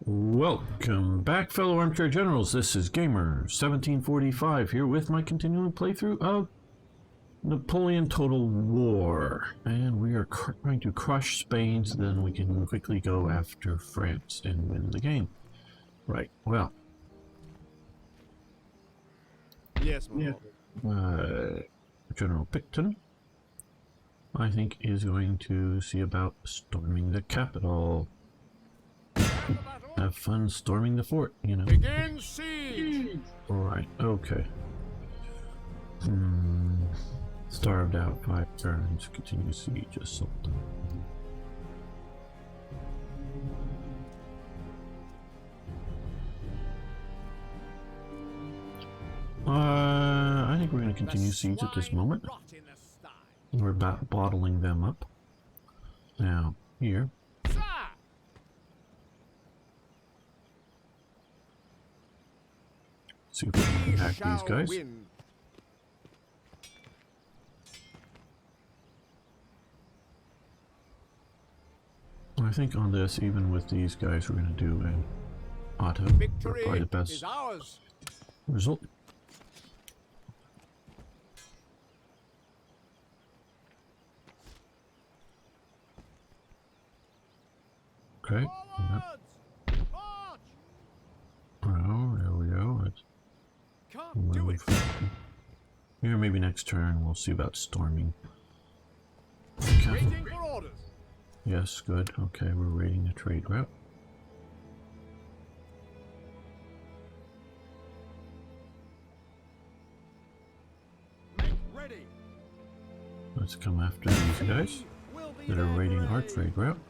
Welcome back, fellow armchair generals. This is Gamer1745 here with my continuing playthrough of Napoleon Total War. And we are trying to crush Spain so then we can quickly go after France and win the game. Right, well. Yes, my lord. General Picton, I think, is going to see about storming the capital. Have fun storming the fort, you know. Begin siege! Alright, okay. Starved out 5 turns, continue siege, assault. I think we're going to continue siege at this moment. We're about bottling them up. Now, here. See if we can hack these guys. I think on this, even with these guys, we're going to do an auto. Victory probably the best is ours. result. Okay. Yep. Oh, there we go. Can't do it. Here, maybe next turn we'll see about storming. Waiting for orders. Yes, good. Okay, we're raiding the trade route. Make ready. Let's come after these guys that are raiding our trade route.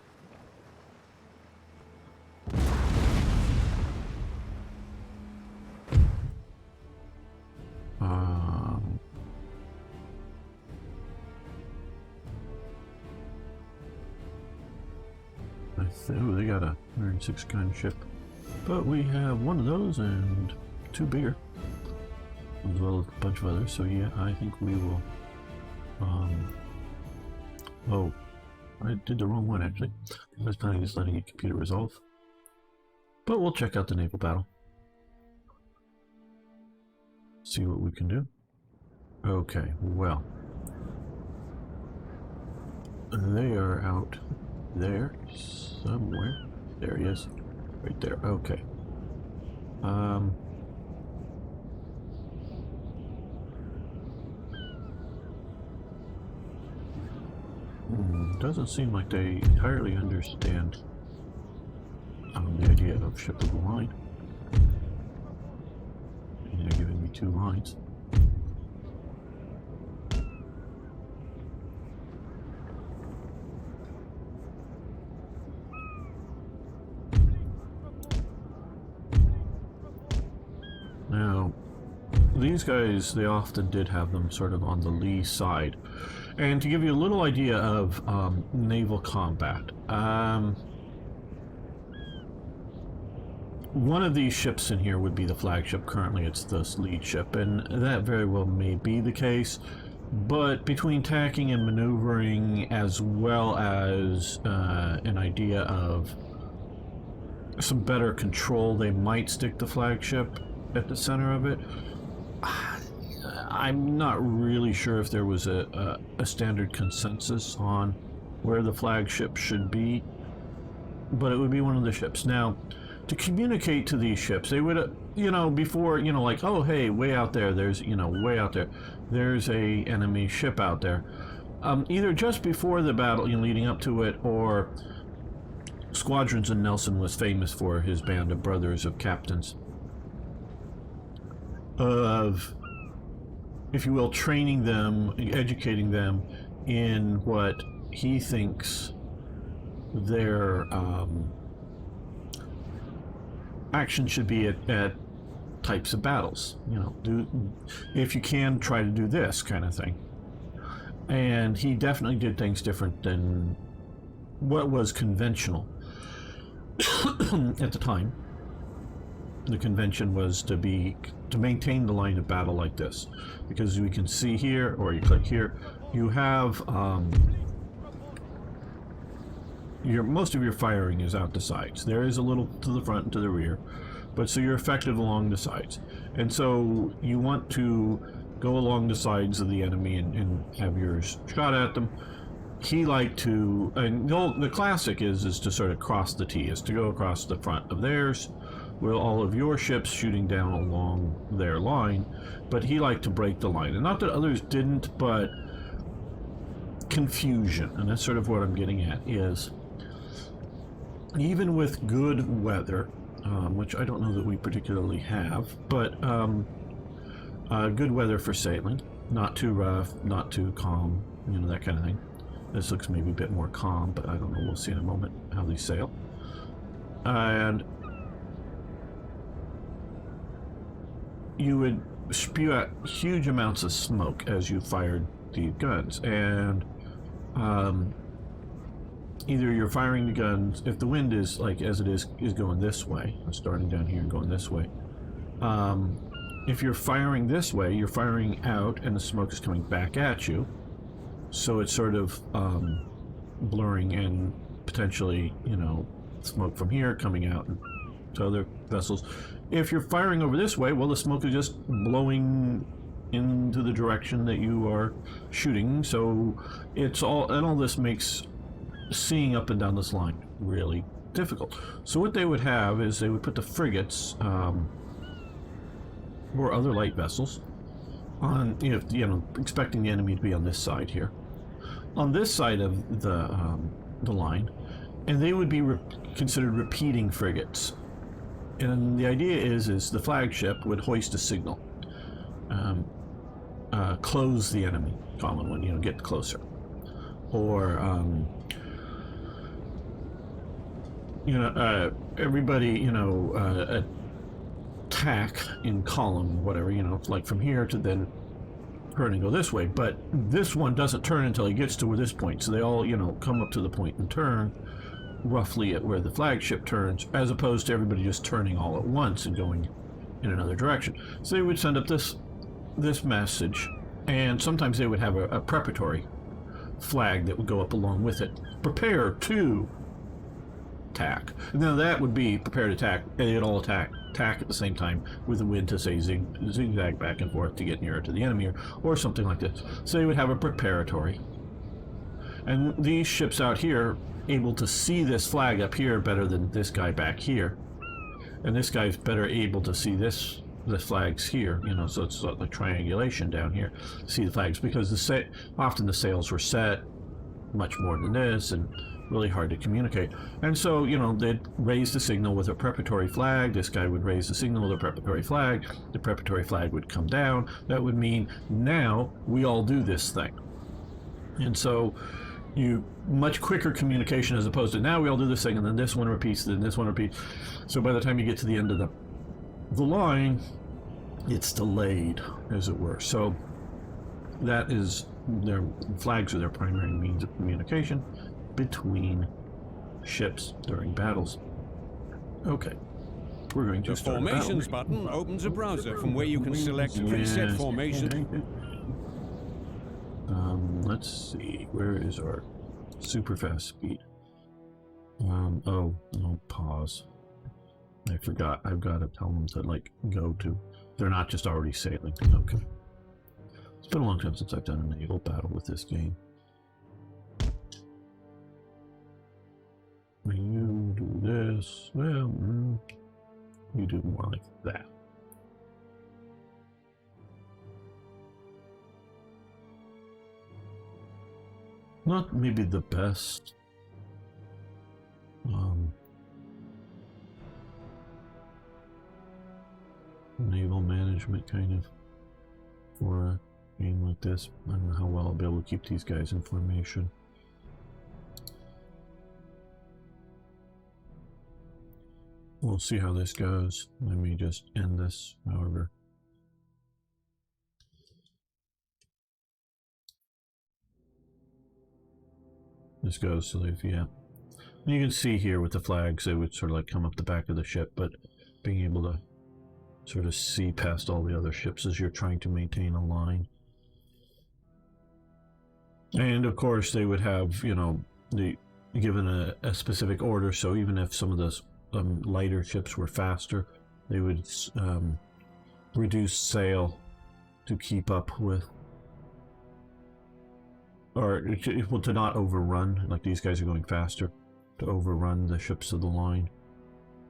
Oh, they got a 106 gun ship, but we have one of those and 2 bigger, as well as a bunch of others. So yeah, I think we will. Oh, I did the wrong one actually. I was planning just letting it computer resolve, but we'll check out the naval battle. See what we can do. Okay, well, they are out there somewhere. There he is, right there. Okay. Doesn't seem like they entirely understand the idea of ship of the line. And they're giving me 2 lines. Now, these guys, they often did have them sort of on the lee side. And to give you a little idea of naval combat, one of these ships in here would be the flagship. Currently it's the lead ship, and that very well may be the case. But between tacking and maneuvering, as well as an idea of some better control, they might stick the flagship at the center of it. I'm not really sure if there was a standard consensus on where the flagship should be, but it would be one of the ships. Now, to communicate to these ships, they would, before, like, oh, hey, way out there, there's, way out there, there's a enemy ship out there. Either just before the battle, leading up to it, or squadrons, and Nelson was famous for his band of brothers of captains, of, if you will, training them, educating them in what he thinks their action should be at types of battles. If you can, try to do this kind of thing. And he definitely did things different than what was conventional at the time. The convention was to maintain the line of battle like this, because we can see here, or you click here, you have most of your firing is out the sides. There is a little to the front and to the rear, but so you're effective along the sides. And so you want to go along the sides of the enemy and have yours shot at them. He liked to, and the classic is to sort of cross the T, is to go across the front of theirs with all of your ships shooting down along their line, but he liked to break the line. And not that others didn't, but confusion, and that's sort of what I'm getting at, is even with good weather, which I don't know that we particularly have, but good weather for sailing, not too rough, not too calm, you know, that kind of thing. This looks maybe a bit more calm, but I don't know. We'll see in a moment how they sail. And you would spew out huge amounts of smoke as you fired the guns. And either you're firing the guns, if the wind is, like as it is going this way, starting down here and going this way. If you're firing this way, you're firing out and the smoke is coming back at you. So it's sort of blurring and potentially, you know, smoke from here coming out to other vessels. If you're firing over this way, well, the smoke is just blowing into the direction that you are shooting. So it's all this makes seeing up and down this line really difficult. So what they would have is they would put the frigates or other light vessels on, you know, expecting the enemy to be on this side here, on this side of the line, and they would be considered repeating frigates. And the idea is the flagship would hoist a signal, close the enemy, common one, you know, get closer, or you know, everybody, you know, attack in column, whatever, you know, like from here to then turn and go this way. But this one doesn't turn until he gets to this point. So they all, you know, come up to the point and turn roughly at where the flagship turns, as opposed to everybody just turning all at once and going in another direction. So they would send up this message, and sometimes they would have a preparatory flag that would go up along with it. Prepare to attack. And then that would be prepare to attack, and they'd all attack at the same time with the wind to say zigzag back and forth to get nearer to the enemy, or something like this. So they would have a preparatory. And these ships out here able to see this flag up here better than this guy back here, and this guy's better able to see the flags here, you know, so it's like triangulation down here, see the flags, because often the sails were set much more than this and really hard to communicate. And so, you know, they'd raise the signal with a preparatory flag. This guy would raise the signal with a preparatory flag. The preparatory flag would come down. That would mean now we all do this thing. And so you much quicker communication, as opposed to now we all do this thing and then this one repeats, then this one repeats. So by the time you get to the end of the line, it's delayed, as it were. So that is, their flags are their primary means of communication between ships during battles. Okay, we're going to The start Formations button opens a browser from where you can select preset formation. Let's see, where is our super fast speed? Oh, no, pause. I forgot, I've got to tell them to, like, go to, they're not just already sailing. Okay. It's been a long time since I've done a naval battle with this game. You do this, well, you do more like that. Not maybe the best naval management kind of for a game like this. I don't know how well I'll be able to keep these guys in formation. We'll see how this goes. Let me just end this, however. This goes, so if, yeah. You can see here with the flags, they would sort of like come up the back of the ship, but being able to sort of see past all the other ships as you're trying to maintain a line. And of course they would have, you know, given a specific order. So even if some of those lighter ships were faster, they would reduce sail to keep up with, or to not overrun, like these guys are going faster, to overrun the ships of the line.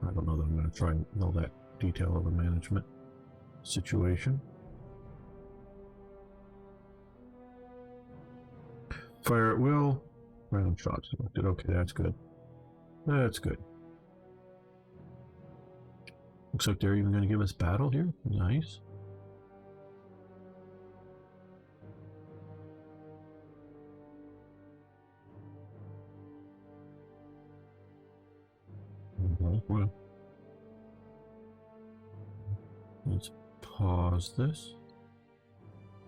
I don't know that I'm going to try and know that detail of the management situation. Fire at will, round shot selected. Okay, that's good. That's good. Looks like they're even going to give us battle here. Nice. Well, let's pause this.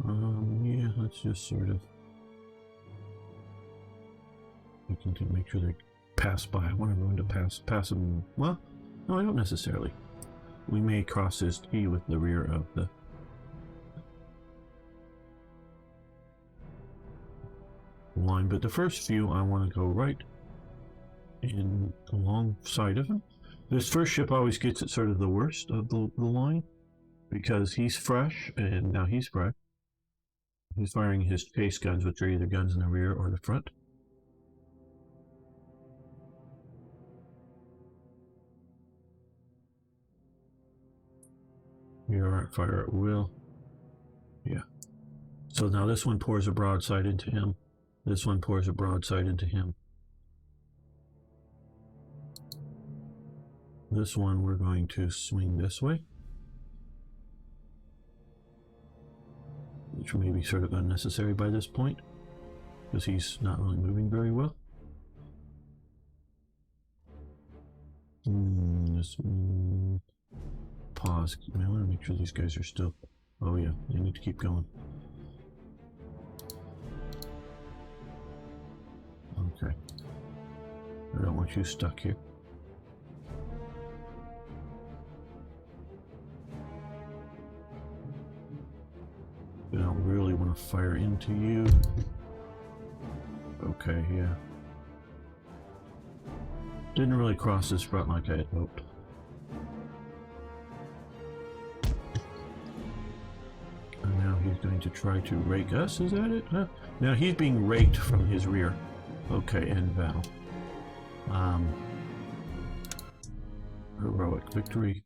Yeah, let's just sort of. We can make sure they pass by. I want everyone to pass them. Well, no, I don't necessarily. We may cross his T with the rear of the line, but the first few I want to go right in alongside of him. This first ship always gets it sort of the worst of the line because he's fresh, and now he's fresh. He's firing his chase guns, which are either guns in the rear or the front. We are at fire at will. Yeah. So now this one pours a broadside into him. This one pours a broadside into him. This one we're going to swing this way, which may be sort of unnecessary by this point because he's not really moving very well. Pause. I want to make sure these guys are still. Oh yeah, they need to keep going. Okay. I don't want you stuck here. I don't really want to fire into you. Okay, yeah. Didn't really cross this front like I had hoped. And now he's going to try to rake us, is that it? Huh? Now he's being raked from his rear. Okay, end battle. Heroic victory.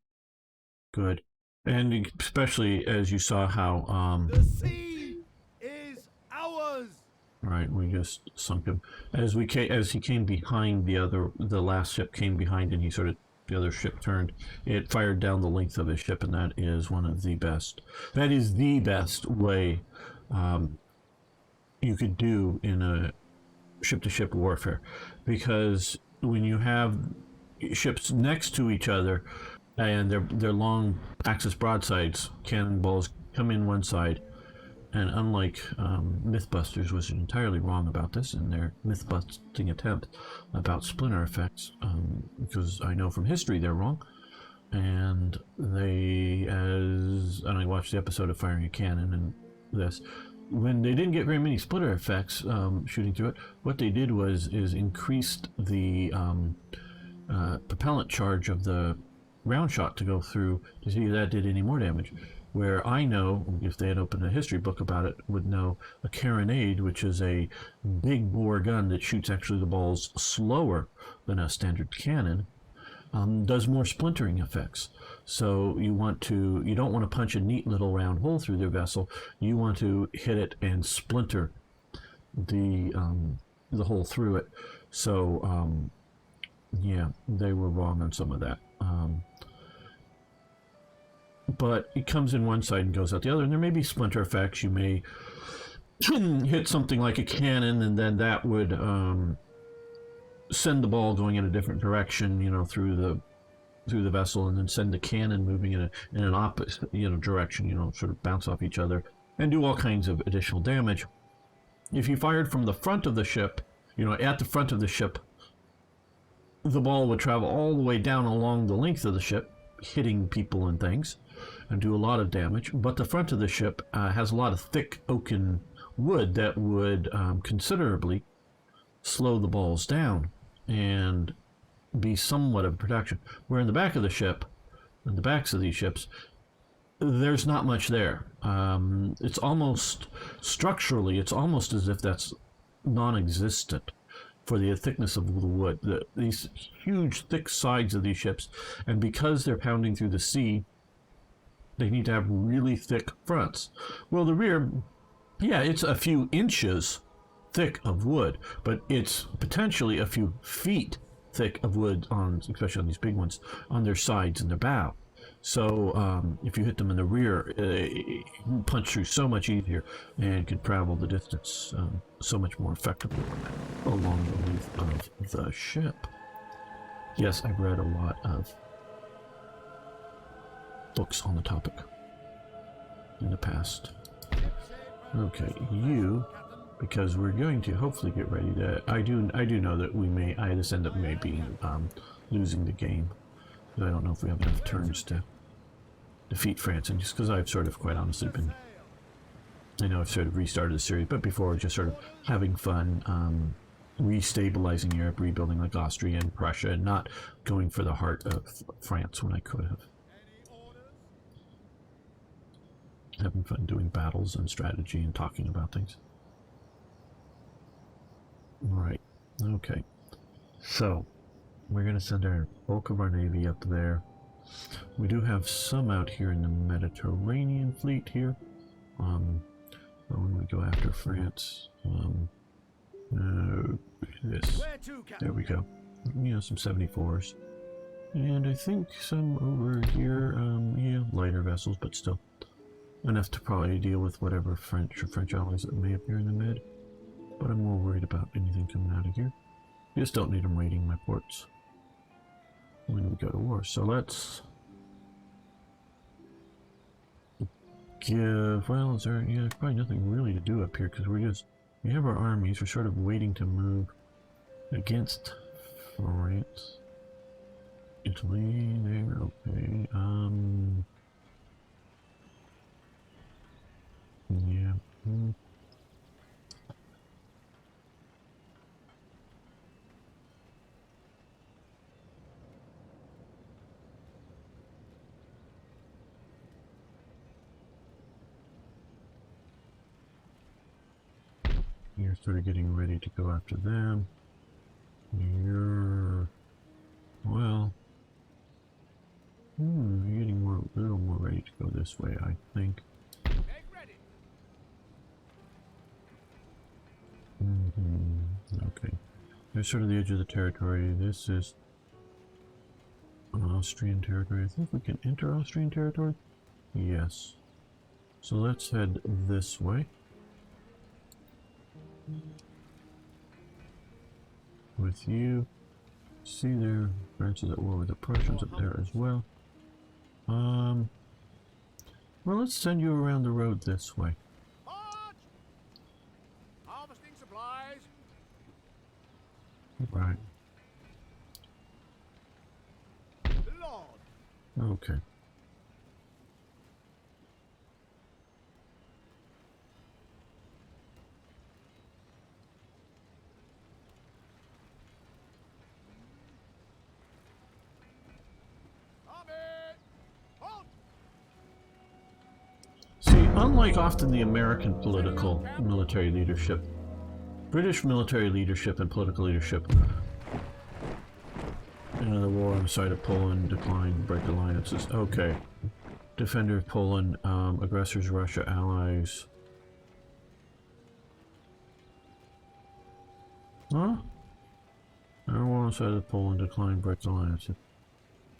Good. And especially as you saw how The sea is ours. right, we just sunk him. As he came behind the last ship came behind, and the other ship turned. It fired down the length of his ship, and that is one of the best. That is the best way you could do in a ship-to-ship warfare, because when you have ships next to each other and their long axis broadsides, cannonballs come in one side, and unlike Mythbusters was entirely wrong about this in their myth-busting attempt about splinter effects, because I know from history they're wrong, and I watched the episode of Firing a Cannon and this. When they didn't get very many splitter effects shooting through it, what they did is increased the propellant charge of the round shot to go through to see if that did any more damage. Where I know, if they had opened a history book about it, would know a carronade, which is a big bore gun that shoots actually the balls slower than a standard cannon, does more splintering effects. So you don't want to punch a neat little round hole through their vessel. You want to hit it and splinter the hole through it. So yeah, they were wrong on some of that. But it comes in one side and goes out the other, and there may be splinter effects. You may hit something like a cannon, and then that would send the ball going in a different direction, through the vessel, and then send the cannon moving in an opposite, direction, sort of bounce off each other and do all kinds of additional damage. If you fired from the front of the ship, at the front of the ship, the ball would travel all the way down along the length of the ship, hitting people and things, and do a lot of damage. But the front of the ship has a lot of thick oaken wood that would considerably slow the balls down. and be somewhat of protection. Where in the back of the ship, in the backs of these ships, there's not much there. It's almost, structurally, it's almost as if that's non-existent for the thickness of the wood. These huge, thick sides of these ships, and because they're pounding through the sea, they need to have really thick fronts. Well, the rear, yeah, it's a few inches thick of wood, but it's potentially a few feet thick of wood, especially on these big ones, on their sides and their bow. So if you hit them in the rear, you punch through so much easier and can travel the distance so much more effectively along the length of the ship. Yes, I've read a lot of books on the topic in the past. Okay, you, because we're going to hopefully get ready to. I do know that we may. This end up maybe losing the game. I don't know if we have enough turns to defeat France, and just because I've sort of, quite honestly, been, I know I've sort of restarted the series, but before just sort of having fun, restabilizing Europe, rebuilding like Austria and Prussia, and not going for the heart of France when I could have. Having fun doing battles and strategy and talking about things. Alright, okay. So, we're going to send our bulk of our navy up there. We do have some out here in the Mediterranean fleet here. When we go after France, this, there we go. You know, some 74s. And I think some over here, yeah, lighter vessels, but still enough to probably deal with whatever French or French allies that may appear in the mid. But I'm more worried about anything coming out of here. You just don't need them raiding my ports when we go to war. So let's give, well, is there, yeah, probably nothing really to do up here because we have our armies, we're sort of waiting to move against France. Italy, there, okay, yeah, You're sort of getting ready to go after them. You're, well, you're getting a little more ready to go this way, I think. Okay. There's sort of the edge of the territory. This is Austrian territory. I think we can enter Austrian territory. Yes. So let's head this way. With you. See there, France is at war with the Prussians up there as well. Well, let's send you around the road this way. Harvesting supplies. Right. Lord. Okay. See, unlike often the American political military leadership, British military leadership and political leadership, the war on the side of Poland, decline, break alliances. Okay. Defender of Poland, aggressors, Russia, allies. Huh? Our war on the side of Poland, decline, break alliances.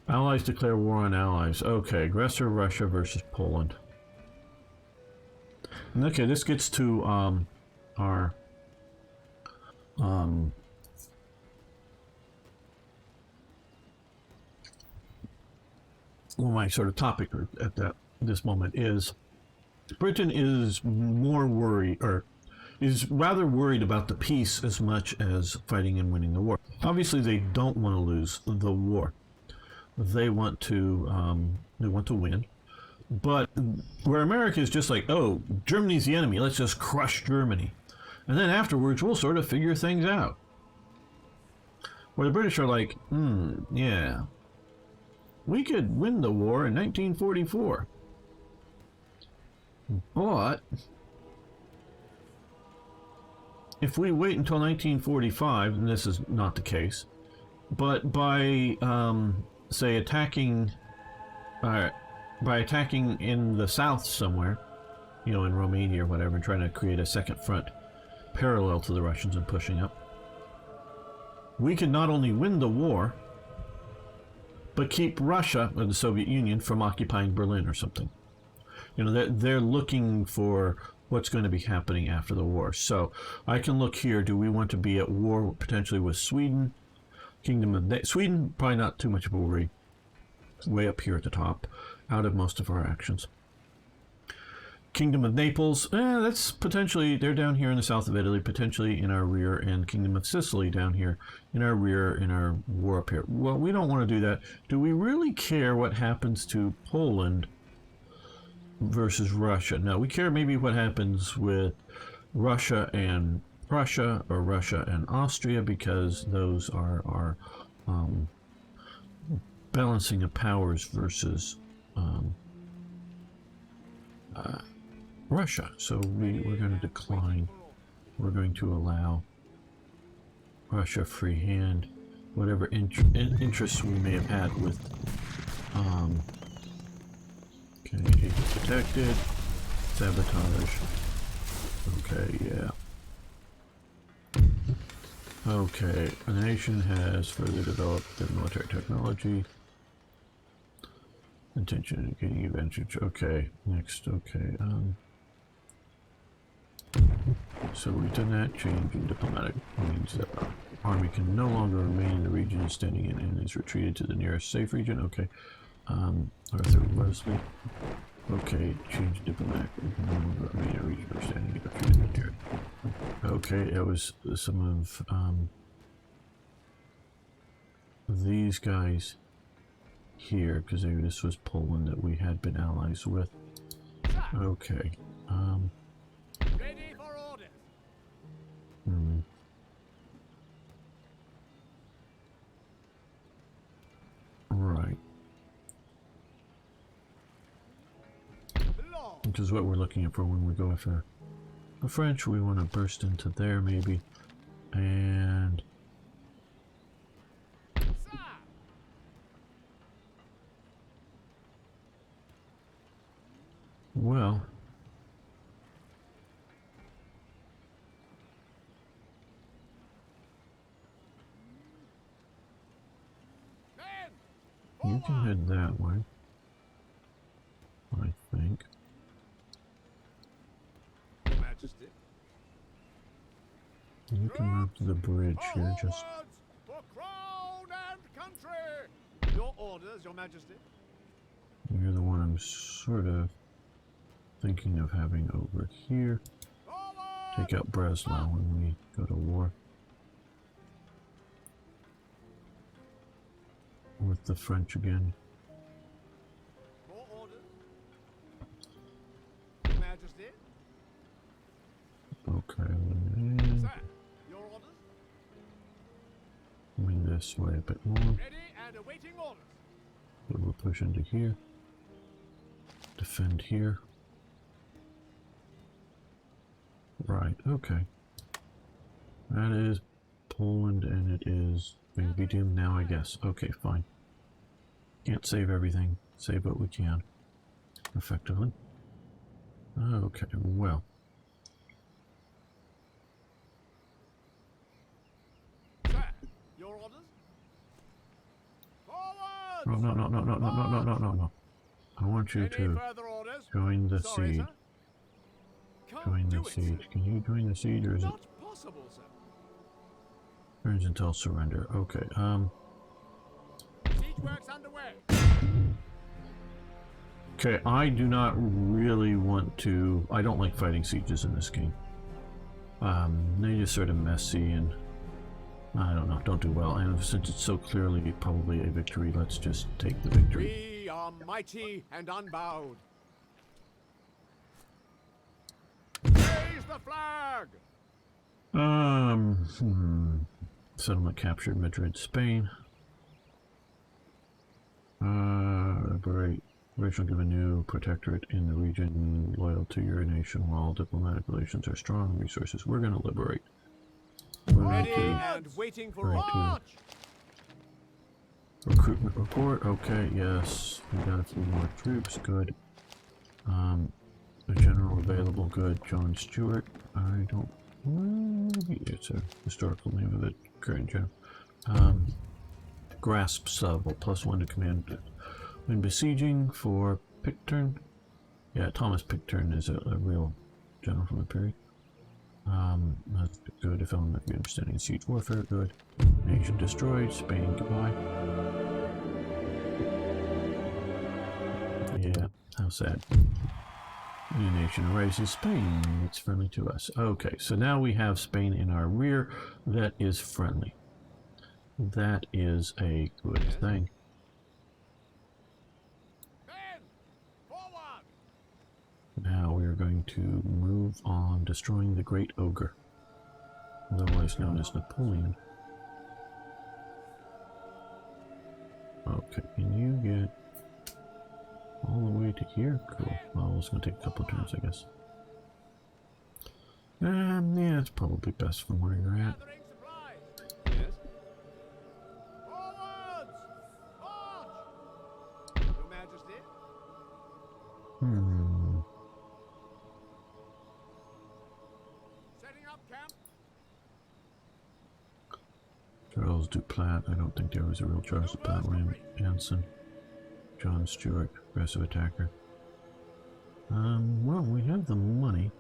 Allies declare war on allies. Okay, aggressor, Russia versus Poland. Okay, this gets to our well, my sort of topic at this moment is Britain is more worried, or is rather worried about the peace as much as fighting and winning the war. Obviously, they don't want to lose the war. They want to win. But where America is just like, oh, Germany's the enemy, let's just crush Germany. And then afterwards, we'll sort of figure things out. Where the British are like, yeah, we could win the war in 1944. But if we wait until 1945, and this is not the case, but by, say, attacking in the south somewhere, you know, in Romania or whatever, and trying to create a second front parallel to the Russians and pushing up, we could not only win the war, but keep Russia or the Soviet Union from occupying Berlin or something. You know, they're looking for what's going to be happening after the war. So I can look here. Do we want to be at war potentially with Sweden? Kingdom of Sweden, probably not too much of a worry. Way up here at the top, out of most of our actions. Kingdom of Naples, that's potentially, they're down here in the south of Italy, potentially in our rear, and Kingdom of Sicily down here in our rear, in our war up here. Well, we don't want to do that. Do we really care what happens to Poland versus Russia? No, we care maybe what happens with Russia and Prussia, or Russia and Austria, because those are our balancing of powers versus Russia. So we're going to decline. We're going to allow Russia free hand, whatever interests we may have had with okay, agent detected, sabotage. Okay, yeah. Okay, the nation has further developed their military technology. Intention of getting advantage. Okay, next. Okay, so we've done that. Change in diplomatic means that our army can no longer remain in the region it's standing in and is retreated to the nearest safe region. Okay, Arthur Wesley. Okay, change diplomatic. We can no longer remain in a region we're standing in retreated to the nearest. Okay, that was some of these guys here, because this was Poland that we had been allies with. Okay. Ready for orders. Right. Which is what we're looking for when we go after the French. We want to burst into there maybe. And well, you can head that way, I think. Your Majesty. You can move to the bridge here, just For crown and country. Your orders, Your Majesty. you're the one I'm sort of thinking of having over here. Take out Breslau when we go to war with the French again. More orders. Your Majesty. Okay, and Sir, your orders. wing this way a bit more. Ready and awaiting orders. So we'll push into here. Defend here. Right, okay. That is Poland, and it is going to be doomed now, I guess. Okay, fine. Can't save everything. Save what we can. Effectively. Okay, well. Sir, your orders. Forward. No, no, no, no, no, no, no, no, no, no, no. I want you Any to further orders? join the Sorry, siege. sir. Can't Join do the it, siege. sir. Can you join the siege, or is it Not possible, sir. turns until surrender? Okay, Siege works underway. okay, I do not really want to... I don't like fighting sieges in this game. They're just sort of messy and... I don't know, don't do well. And since it's so clearly probably a victory, let's just take the victory. We are mighty and unbowed. Raise the flag! settlement captured Madrid, Spain. Liberate. Original give a new protectorate in the region loyal to your nation while diplomatic relations are strong. Resources we're going to liberate. We're going Ready to and waiting for Right, to- march. recruitment report. Okay, yes. We got a few more troops. Good. A general available. Good. John Stewart. I don't. It's a historical name of it. Current general. Grasp sub. +1 to command when besieging for Picturn. Yeah, Thomas Picturn is a real general from the period. That's good. If I'm not understanding siege warfare. Good. Nation destroyed. Spain. Goodbye. Yeah, how sad. New nation arises. Spain. It's friendly to us. Okay, so now we have Spain in our rear that is friendly. That is a good thing. Men, forward. Now we are going to move on, destroying the Great Ogre, otherwise known as Napoleon. Okay, can you get all the way to here? Cool. Well, it's going to take a couple of turns, I guess. Yeah, it's probably best from where you're at. Gathering supplies. Yes. Forwards. March. Your Majesty. Setting up camp. Charles Duplat. I don't think there was a real Charles Duplat. William Anson. John Stewart. Aggressive attacker. Well, we have the money.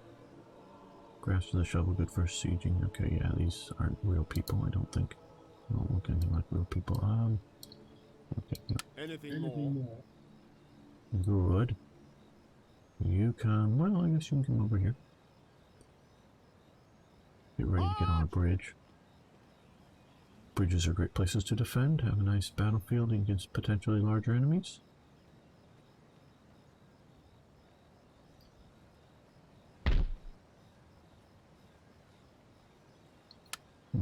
Grasp of the shovel, good for sieging. Okay, yeah, these aren't real people, I don't think. They don't look anything like real people. Okay, Anything more? good. You can, well, I guess you can come over here. Get ready to get on a bridge. Bridges are great places to defend. Have a nice battlefield against potentially larger enemies.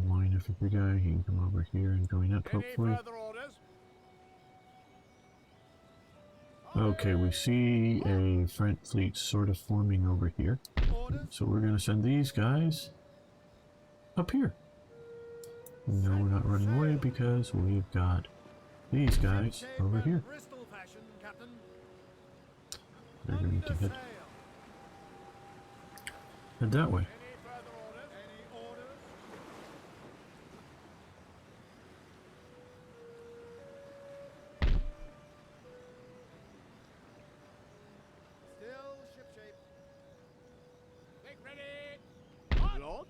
Line of every guy, he can come over here and join up, Any hopefully. further orders? Okay, we see a French fleet sort of forming over here. Orders? So we're going to send these guys up here. No, we're not running away because we've got these guys over here. Bristol fashion, Captain. They're going to head Sail. that way. Any further orders? Any orders? Still shipshape. Make ready. My lord.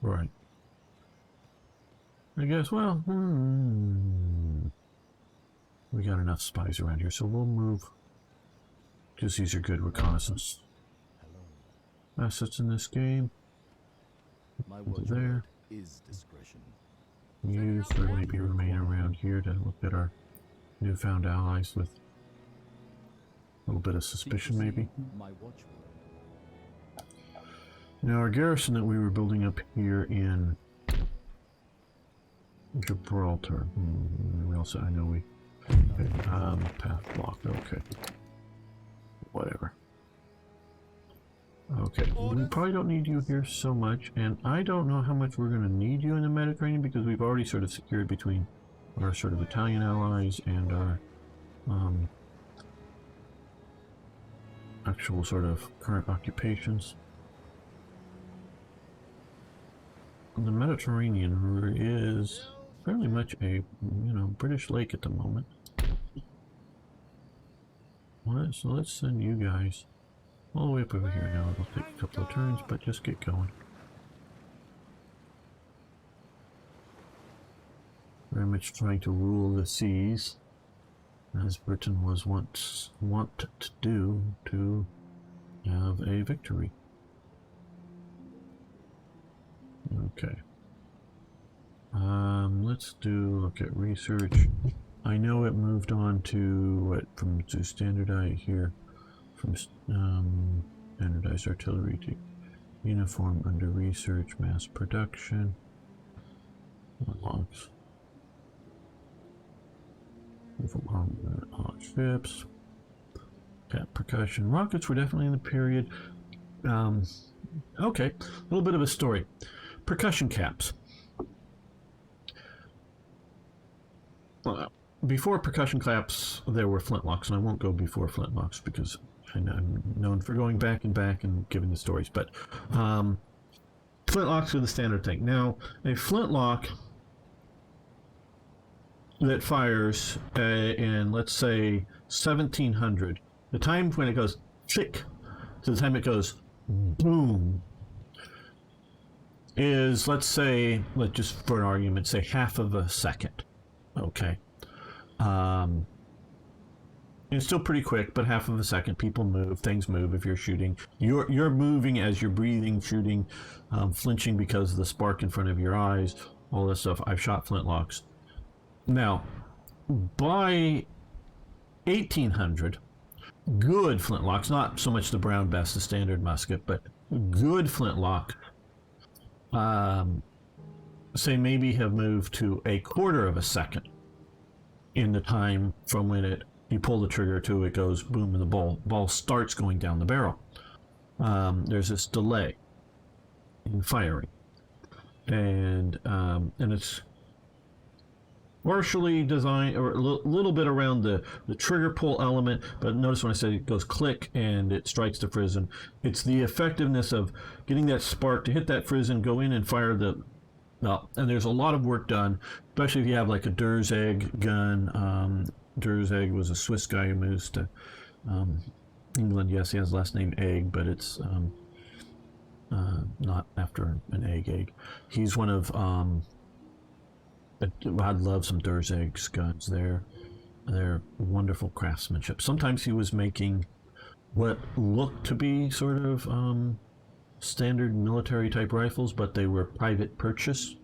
Right. I guess, well, we got enough spies around here, so we'll move. Because these are good reconnaissance assets in this game. My Over word there. is discretion. Use or maybe remain around here to look at our newfound allies with a little bit of suspicion, maybe. My watchword. Now, our garrison that we were building up here in Gibraltar. We also, I know we. Okay, path blocked. Okay. Whatever. Okay, we probably don't need you here so much, and I don't know how much we're going to need you in the Mediterranean because we've already sort of secured between our sort of Italian allies and our actual sort of current occupations. The Mediterranean is fairly much a, British lake at the moment. So let's send you guys all the way up over here now. It'll take a couple of turns, but just get going. Very much trying to rule the seas, as Britain was once wont to do, to have a victory. Okay. Let's look at research. I know it moved on to what, to standard I here. from standardized artillery to uniform under research, mass production. Flintlocks. From armored ships. Cap percussion. Rockets were definitely in the period. Okay, a little bit of a story. Percussion caps. Before percussion caps, there were flintlocks, and I won't go before flintlocks because I'm known for going back and giving the stories. But flintlocks are the standard thing. Now, a flintlock that fires in, let's say, 1700, the time when it goes chick to the time it goes boom is, let's just for an argument say half of a second. Okay. It's still pretty quick, but half of a second. People move, things move. If you're shooting, you're moving as you're breathing, shooting, flinching because of the spark in front of your eyes, all this stuff. I've shot flintlocks. Now, by 1800, good flintlocks, not so much the Brown Bess, the standard musket, but good flintlock, say maybe have moved to a quarter of a second in the time from when you pull the trigger to it goes boom and the ball starts going down the barrel. There's this delay in firing, and it's partially designed, or a little bit around the trigger pull element, but notice when I said it goes click and it strikes the frizzen, it's the effectiveness of getting that spark to hit that frizzen, go in and fire and there's a lot of work done, especially if you have like a Durzeg gun. Durzeg was a Swiss guy who moves to England. Yes, he has the last name Egg, but it's not after an egg. He's one of I'd love some Durzeg's guns. They're wonderful craftsmanship. Sometimes he was making what looked to be sort of standard military type rifles, but they were private purchase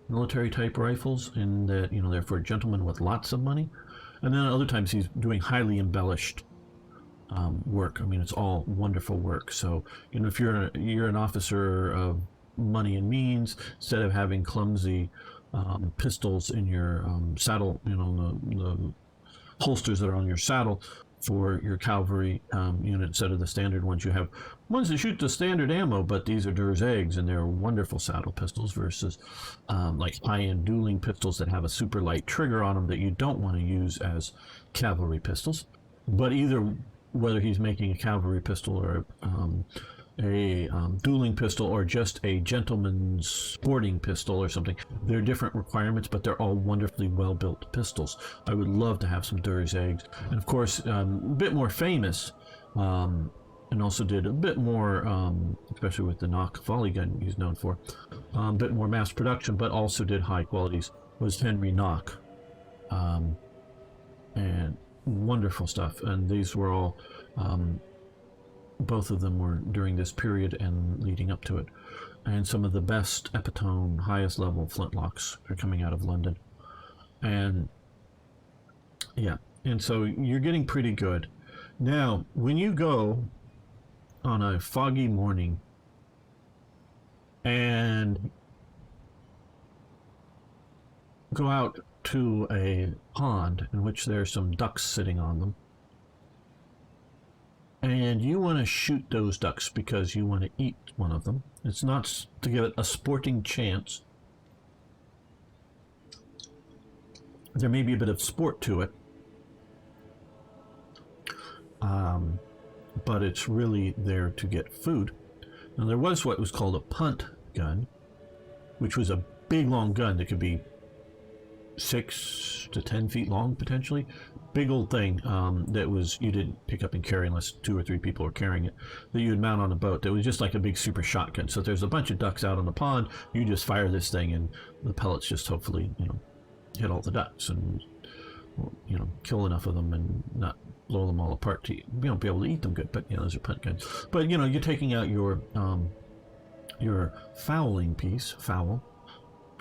military type rifles, in that they're for gentlemen with lots of money. And then other times he's doing highly embellished work. I mean, it's all wonderful work. So if you're an officer of money and means, instead of having clumsy pistols in your saddle, the holsters that are on your saddle for your cavalry unit, instead of the standard ones, you have ones that shoot the standard ammo, but these are Durzegs, and they're wonderful saddle pistols versus like high-end dueling pistols that have a super light trigger on them that you don't want to use as cavalry pistols. But whether he's making a cavalry pistol or a dueling pistol or just a gentleman's sporting pistol or something, they're different requirements, but they're all wonderfully well-built pistols. I would love to have some Durzegs. And of course, a bit more famous, and also did a bit more, especially with the Nock volley gun he's known for, a bit more mass production, but also did high qualities, was Henry Nock. And wonderful stuff. And these were all both of them were during this period and leading up to it. And some of the best epitome, highest level flintlocks are coming out of London. And yeah, and so you're getting pretty good. Now, when you go on a foggy morning and go out to a pond in which there's some ducks sitting on them, and you want to shoot those ducks because you want to eat one of them. It's not to give it a sporting chance. There may be a bit of sport to it, but it's really there to get food. Now, there was what was called a punt gun, which was a big long gun that could be 6 to 10 feet long, potentially. Big old thing that was, you didn't pick up and carry unless 2 or 3 people were carrying it, that you would mount on a boat. That was just like a big super shotgun. So if there's a bunch of ducks out on the pond, you just fire this thing and the pellets just hopefully hit all the ducks and kill enough of them and not blow them all apart to be able to eat them good. But those are punt guns. But you're taking out your fowling piece,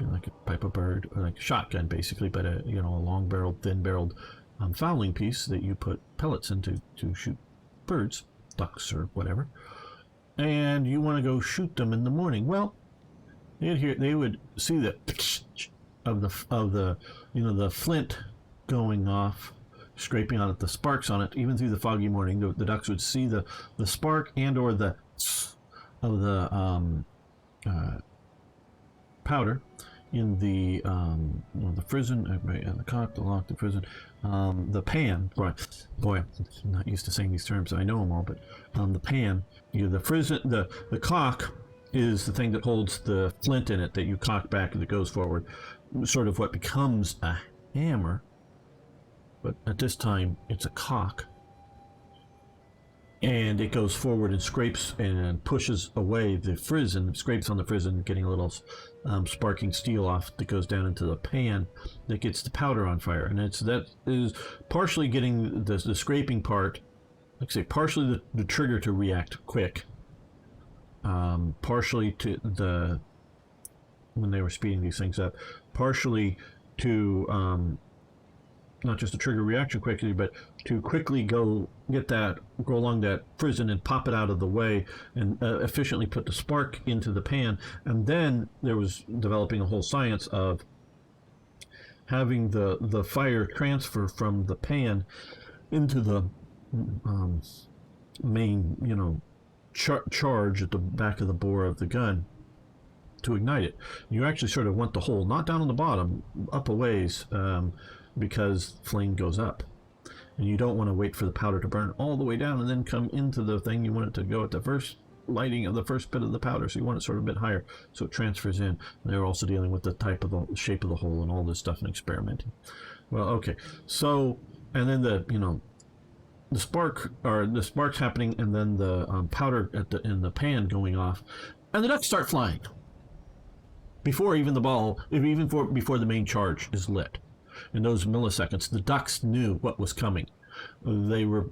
like a pipe of bird, or like a shotgun basically, but a long-barreled, thin-barreled fowling piece that you put pellets into to shoot birds. ducks or whatever, and you want to go shoot them in the morning. Well, they would see the of the the flint going off, scraping on it, the sparks on it, even through the foggy morning. The ducks would see the spark and or the of the powder in the frizzen, the cock, the lock, the frizzen, the pan. Boy, I'm not used to saying these terms. I know them all, but the pan, the frizzen, the cock is the thing that holds the flint in it that you cock back and it goes forward, sort of what becomes a hammer. But at this time, it's a cock. And it goes forward and scrapes and pushes away the frizzen, scrapes on the frizzen, getting a little sparking steel off that goes down into the pan that gets the powder on fire. And that is partially getting the scraping part, like I say, partially the trigger to react quick, partially to when they were speeding these things up, partially to not just the trigger reaction quickly, but to quickly go along that frizzen and pop it out of the way and efficiently put the spark into the pan. And then there was developing a whole science of having the fire transfer from the pan into the main, charge at the back of the bore of the gun to ignite it. You actually sort of want the hole, not down on the bottom, up a ways, because flame goes up. And you don't want to wait for the powder to burn all the way down and then come into the thing. You want it to go at the first lighting of the first bit of the powder, so you want it sort of a bit higher so it transfers in. And they're also dealing with the shape of the hole and all this stuff and experimenting. Well, okay, so and then the sparks happening, and then the powder in the pan going off, and the ducks start flying before even before the main charge is lit. In those milliseconds, the ducks knew what was coming. They were,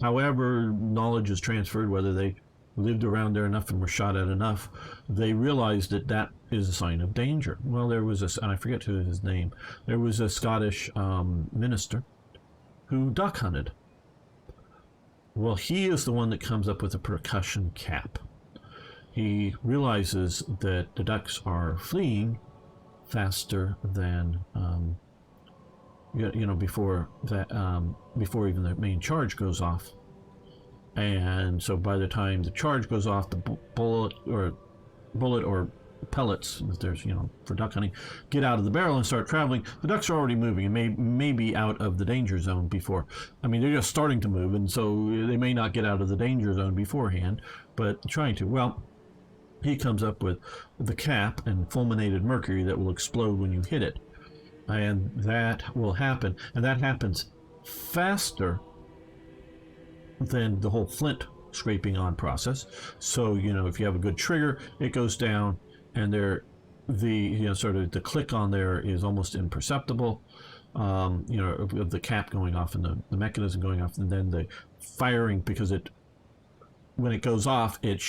however knowledge is transferred, whether they lived around there enough and were shot at enough, they realized that is a sign of danger. Well, there was and I forget his name, there was a Scottish minister who duck hunted. Well, he is the one that comes up with a percussion cap. He realizes that the ducks are fleeing faster than before even the main charge goes off, and so by the time the charge goes off, the bullet or pellets that there's for duck hunting get out of the barrel and start traveling. The ducks are already moving and may be out of the danger zone before. I mean, they're just starting to move, and so they may not get out of the danger zone beforehand, but trying to. Well, he comes up with the cap and fulminated mercury that will explode when you hit it. And that will happen. And that happens faster than the whole flint scraping on process. So, if you have a good trigger, it goes down, and sort of the click on there is almost imperceptible. Of the cap going off and the mechanism going off, and then the firing, because when it goes off, it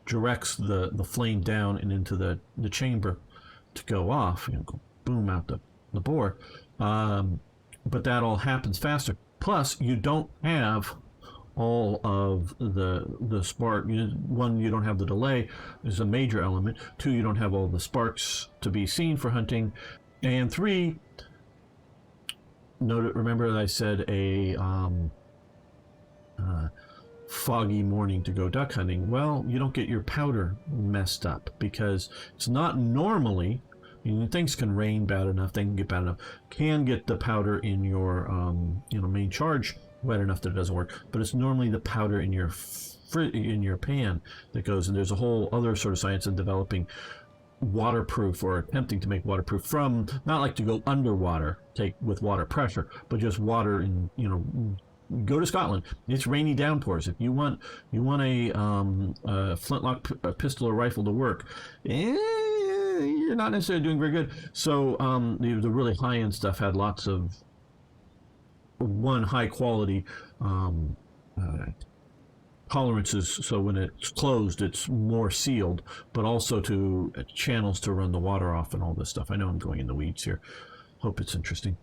directs the flame down and into the chamber to go off, go boom out the bore. But that all happens faster. Plus, you don't have all of the spark. One, you don't have the delay is a major element. Two, you don't have all the sparks to be seen for hunting. And three, remember that I said a foggy morning to go duck hunting. Well, you don't get your powder messed up, because it's not normally, things can rain bad enough, they can get bad enough, can get the powder in your main charge wet enough that it doesn't work, but it's normally the powder in your pan that goes. And there's a whole other sort of science in developing waterproof, or attempting to make waterproof, from not like to go underwater with water pressure, but just water in go to Scotland. It's rainy downpours. If you want a flintlock pistol or rifle to work, you're not necessarily doing very good. So the really high end stuff had lots of high quality tolerances. So when it's closed, it's more sealed, but also to channels to run the water off and all this stuff. I know I'm going in the weeds here. Hope it's interesting.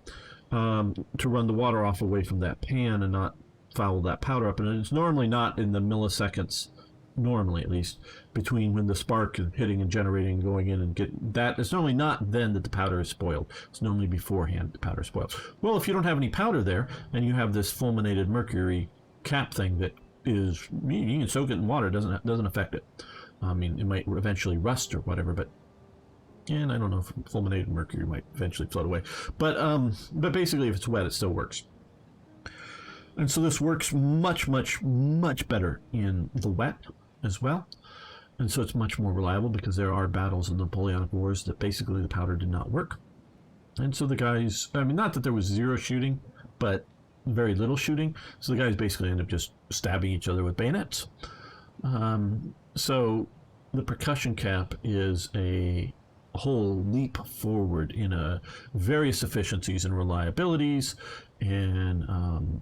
To run the water off away from that pan and not foul that powder up, and it's normally not in the milliseconds, normally at least, between when the spark is hitting and generating and going in and get that. It's normally not then that the powder is spoiled. It's normally beforehand the powder is spoiled. Well, if you don't have any powder there and you have this fulminated mercury cap thing that is, you can soak it in water, doesn't affect it. I mean, it might eventually rust or whatever, but and I don't know if fulminated mercury might eventually float away. But basically, if it's wet, it still works. And so this works much, much, much better in the wet as well. And so it's much more reliable, because there are battles in the Napoleonic Wars that basically the powder did not work. And so the guys, I mean, not that there was zero shooting, but very little shooting. So the guys basically end up just stabbing each other with bayonets. So the percussion cap is a whole leap forward in various efficiencies and reliabilities. And,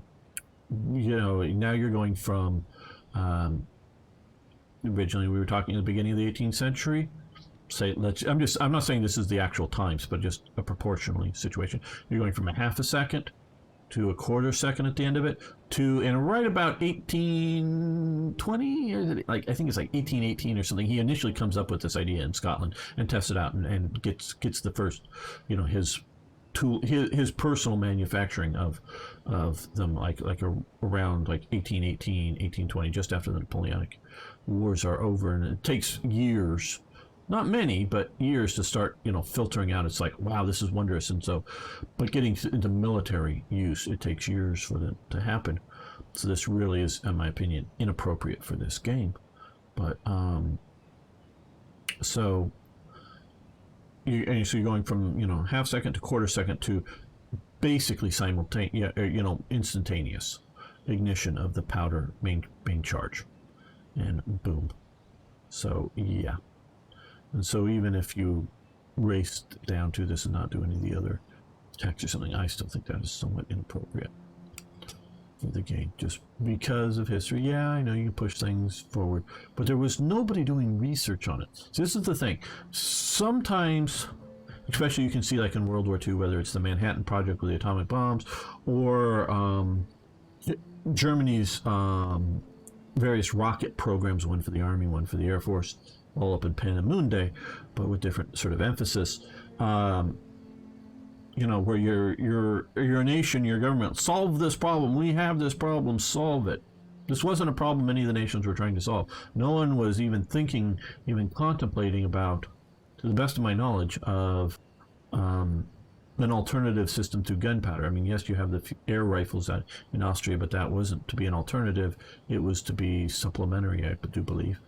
now you're going from, originally we were talking at the beginning of the 18th century. I'm not saying this is the actual times, but just a proportionally situation. You're going from a half a second to a quarter second at the end of it to, and right about 1820, I think it's like 1818 or something. He initially comes up with this idea in Scotland and tests it out and gets the first, his tool, his personal manufacturing of them, like around like 1818, 1820, just after the Napoleonic Wars are over, and it takes years. Not many, but years to start, filtering out. It's like, wow, this is wondrous. And so, but getting into military use, it takes years for that to happen. So this really is, in my opinion, inappropriate for this game. But, so you're going from, half second to quarter second to basically simultaneous, instantaneous ignition of the powder main charge. And boom. So, yeah. And so even if you raced down to this and not do any of the other attacks or something, I still think that is somewhat inappropriate for the game, just because of history. Yeah, I know you can push things forward, but there was nobody doing research on it. So this is the thing. Sometimes, especially you can see like in World War II, whether it's the Manhattan Project with the atomic bombs, or Germany's various rocket programs, one for the Army, one for the Air Force, all up in Peenemünde, but with different sort of emphasis. Where your nation, your government, solve this problem. We have this problem, solve it. This wasn't a problem any of the nations were trying to solve. No one was even thinking, even contemplating about, to the best of my knowledge, of an alternative system to gunpowder. I mean, yes, you have the air rifles in Austria, but that wasn't to be an alternative. It was to be supplementary, I do believe.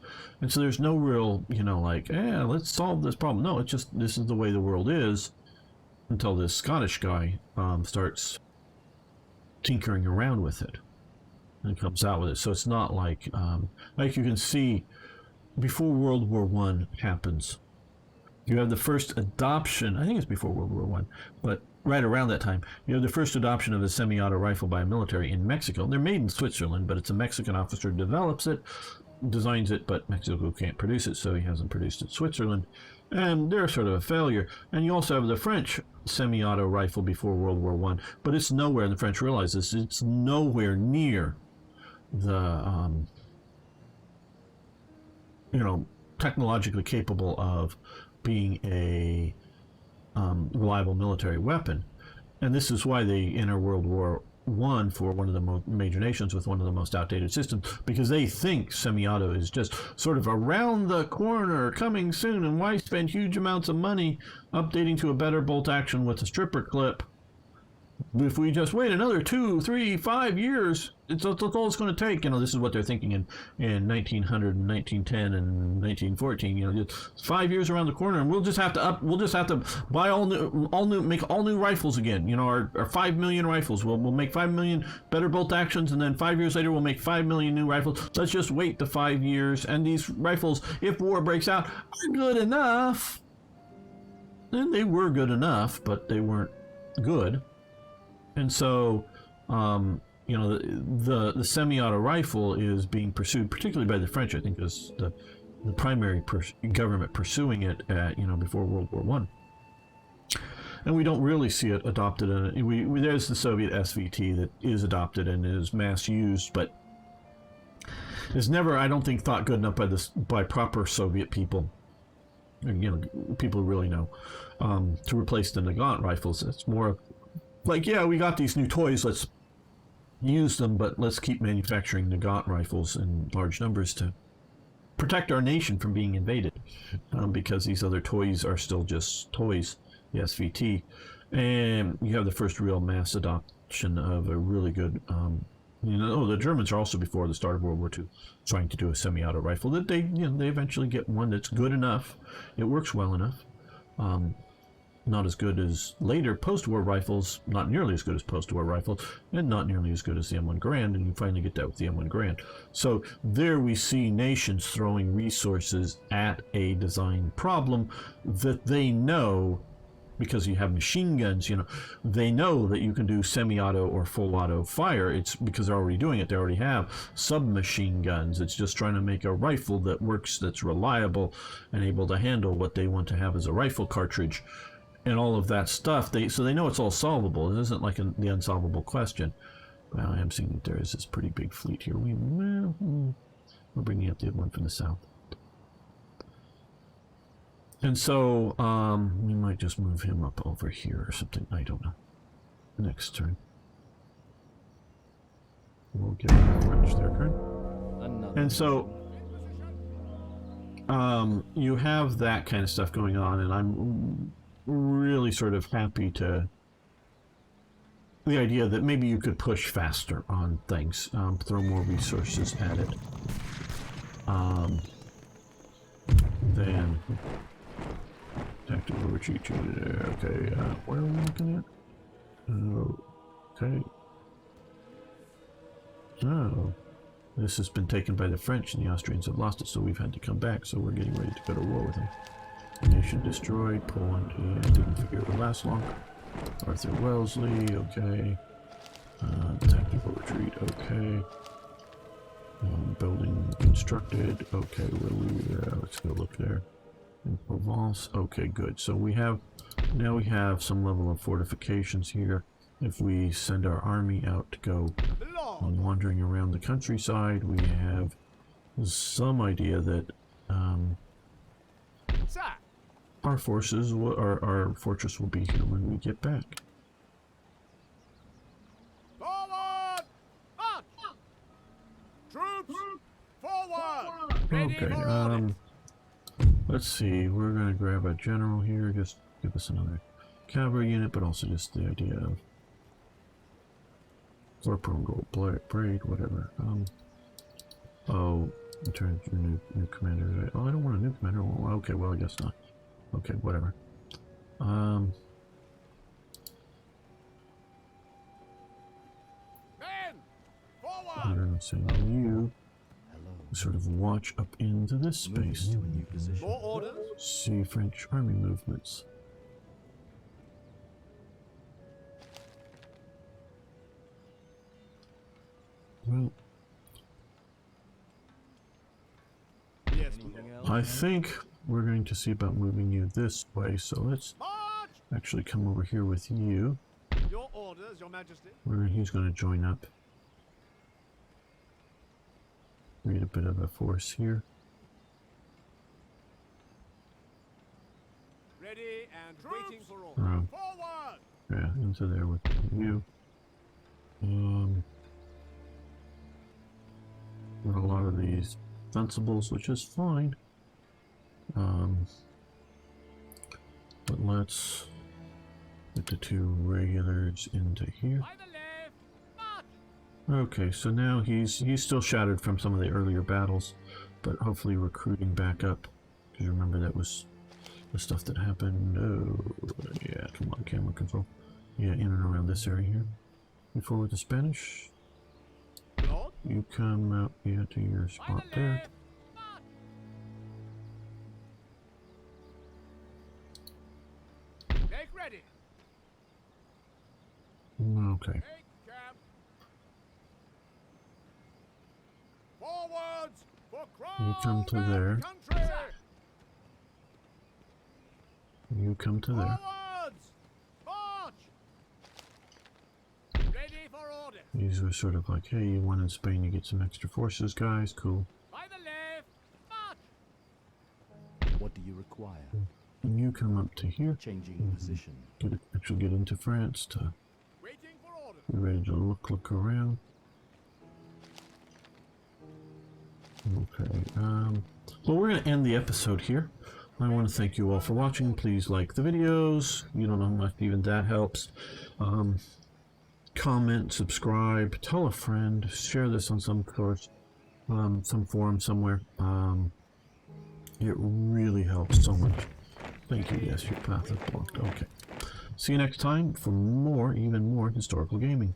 And so there's no real, let's solve this problem. No, it's just, this is the way the world is, until this Scottish guy starts tinkering around with it and comes out with it. So it's not like you can see, before World War I happens, you have the first adoption, I think it's before World War I, but right around that time, you have the first adoption of a semi-auto rifle by a military in Mexico. They're made in Switzerland, but it's a Mexican officer who develops it, designs it, but Mexico can't produce it, so he hasn't produced it in Switzerland. And they're sort of a failure. And you also have the French semi-auto rifle before World War I, but it's nowhere, and the French realize this, it's nowhere near the, technologically capable of being a reliable military weapon. And this is why they enter World War I for one of the major nations with one of the most outdated systems, because they think semi-auto is just sort of around the corner, coming soon, and why spend huge amounts of money updating to a better bolt action with a stripper clip if we just wait another 2, 3, 5 years. That's all it's going to take. This is what they're thinking in 1900 and 1910 and 1914. Just 5 years around the corner, and we'll just have to buy make all new rifles again. Our 5 million rifles. We'll make 5 million better bolt actions, and then 5 years later we'll make 5 million new rifles. Let's just wait the 5 years, and these rifles, if war breaks out, are good enough. And they were good enough, but they weren't good. And so, the semi-auto rifle is being pursued, particularly by the French, I think, as the primary government pursuing it at, before World War I. and we don't really see it adopted in it. There's the Soviet SVT that is adopted and is mass used, but is never, I don't think, thought good enough by proper Soviet people, people who really know, to replace the Nagant rifles. It's more like, yeah, we got these new toys, let's use them, but let's keep manufacturing Nagant rifles in large numbers to protect our nation from being invaded, because these other toys are still just toys, the SVT. And you have the first real mass adoption of a really good, the Germans are also, before the start of World War II, trying to do a semi-auto rifle that they eventually get one that's good enough. It works well enough. Not as good as later post-war rifles, not nearly as good as post-war rifles, and not nearly as good as the M1 Garand, and you finally get that with the M1 Garand. So there we see nations throwing resources at a design problem that they know, because you have machine guns, they know that you can do semi-auto or full auto fire. It's because they're already doing it. They already have submachine guns. It's just trying to make a rifle that works, that's reliable, and able to handle what they want to have as a rifle cartridge. And all of that stuff, so they know it's all solvable. It isn't like the unsolvable question. Well, I am seeing that there is this pretty big fleet here. We're bringing up the one from the south. And so, we might just move him up over here or something. I don't know. Next turn. We'll get the French there, correct? And so, you have that kind of stuff going on, and I'm really sort of happy to the idea that maybe you could push faster on things, throw more resources at it, then tactical retreat. Okay, where are we looking at? Okay. Oh, this has been taken by the French, and the Austrians have lost it, so we've had to come back, so we're getting ready to go to war with them. Nation destroyed. Poland, yeah, didn't figure it would last long. Arthur Wellesley, okay. Tactical retreat, okay. Building constructed, okay. Let's go look there. In Provence, okay, good. So now we have some level of fortifications here. If we send our army out to go wandering around the countryside, we have some idea that our forces, our fortress will be here when we get back. Forward! March! Troops, forward! Okay, let's see, we're going to grab a general here, just give us another cavalry unit, but also just the idea of corporal gold braid, whatever. Oh, in terms of your new commander. Oh, I don't want a new commander. Well, okay, well, I guess not. Okay, whatever. Men, forward! We're going to send you sort of watch up into this space. More orders? See French army movements. Well, Yes, I think we're going to see about moving you this way, so let's March! actually come over here with you. Your orders, Your Majesty. He's going to join up. Create a bit of a force here. Ready and waiting for orders. Forward! Yeah, into there with you. Got a lot of these fencibles, which is fine. But let's get the two regulars into here. By the left! March! Okay, so now he's still shattered from some of the earlier battles, but hopefully recruiting back up. Because remember, that was the stuff that happened. Oh, yeah, come on, camera control. Yeah, in and around this area here. Before with the Spanish. Lord? You come out here to your spot there. Make ready. Okay. Take camp. Forwards for crown You come to and there. country. You come to there. Forwards. These were sort of like, hey, you won in Spain, you get some extra forces, guys. Cool. By the left. March. What do you require? And you come up to here. Changing position. Actually get into France to Waiting for orders. be ready to look around. Okay. Well, we're going to end the episode here. I want to thank you all for watching. Please like the videos. You don't know how much even that helps. Comment, subscribe, tell a friend, share this on some source, some forum somewhere. It really helps so much. Thank you. Yes, your path is blocked. Okay. See you next time for more, even more historical gaming.